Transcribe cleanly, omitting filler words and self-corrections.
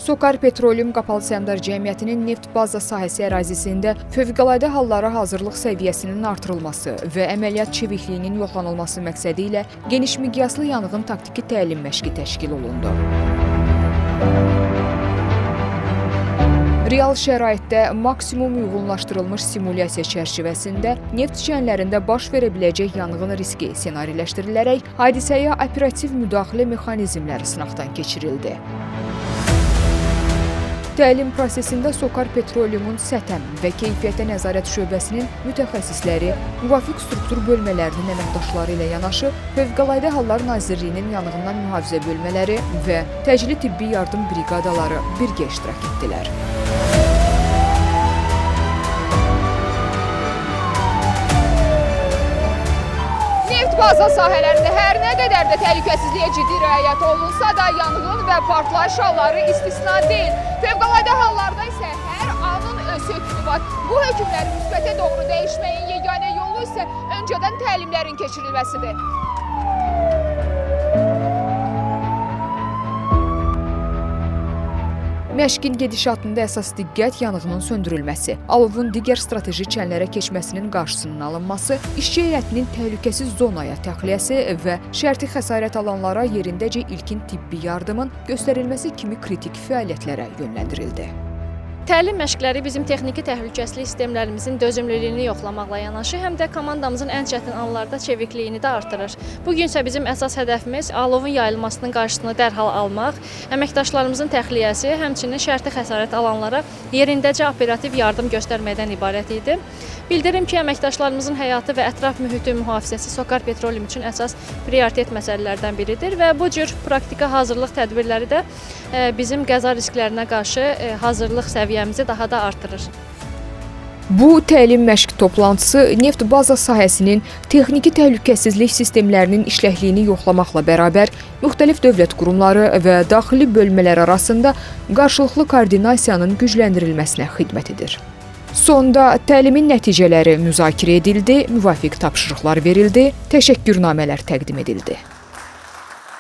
SOCAR Petroleum Qapalı Səhmdar Cəmiyyətinin neft baza sahəsi ərazisində fövqəladə hallara hazırlıq səviyyəsinin artırılması və əməliyyat çevikliyinin yoxlanılması məqsədi ilə geniş miqyaslı yanğın taktiki təlim məşqi təşkil olundu. Real şəraitdə maksimum uyğunlaşdırılmış simulyasiya çərçivəsində neft çənlərində baş verə biləcək yanğın riski ssenariləşdirilərək hadisəyə operativ müdaxilə mexanizmləri sınaqdan keçirildi. Təlim prosesində SOCAR Petroleumun səthəm və keyfiyyətə nəzarət şöbəsinin mütəxəssisləri, müvafiq struktur bölmələrinin əməkdaşları ilə yanaşı, Fövqəladə Hallar Nazirliyinin yanğından mühafizə bölmələri və təcili tibbi yardım briqadaları birgə iştirak etdilər. Baza sahələrində hər nə qədər də təhlükəsizliyə ciddi riayət olunsa da yanğın və partlayış halları istisna deyil. Fövqəladə hallarda isə hər anın öz hökmü var. Bu hökmləri müsbətə doğru dəyişməyin yeganə yolu isə öncədən təlimlərin keçirilməsidir. Məşqin gedişatında əsas diqqət yanğının söndürülməsi, alovun digər strateji çənlərə keçməsinin qarşısının alınması, işçi heyətinin təhlükəsiz zonaya təxliyəsi və şərti xəsarət alanlara yerindəcə ilkin tibbi yardımın göstərilməsi kimi kritik fəaliyyətlərə yönləndirildi. Təlim məşqləri bizim texniki təhlükəsizlik sistemlərimizin dözümlülüyünü yoxlamaqla yanaşı, həm də komandamızın ən çətin anlarda çevikliyini də artırır. Bugün isə bizim əsas hədəfimiz alovun yayılmasının qarşısını dərhal almaq, əməkdaşlarımızın təxliyəsi, həmçinin şərti xəsarət alanlara yerindəcə operativ yardım göstərməkdən ibarət idi. Bildirim ki, əməkdaşlarımızın həyatı və ətraf mühitin mühafizəsi SOCAR Petroleum üçün əsas prioritet məsələlərdən biridir və bu cür praktiki hazırlıq tədbirləri də bizim qəza risklərinə qarşı hazırlıq səviyyəmizi daha da artırır. Bu təlim məşq toplantısı neft baza sahəsinin texniki təhlükəsizlik sistemlərinin işləkliyini yoxlamaqla bərabər müxtəlif dövlət qurumları və daxili bölmələr arasında qarşılıqlı koordinasiyanın gücləndirilməsinə xidmət edir. Sonda təlimin nəticələri müzakirə edildi, müvafiq tapşırıqlar verildi, təşəkkürnamələr təqdim edildi.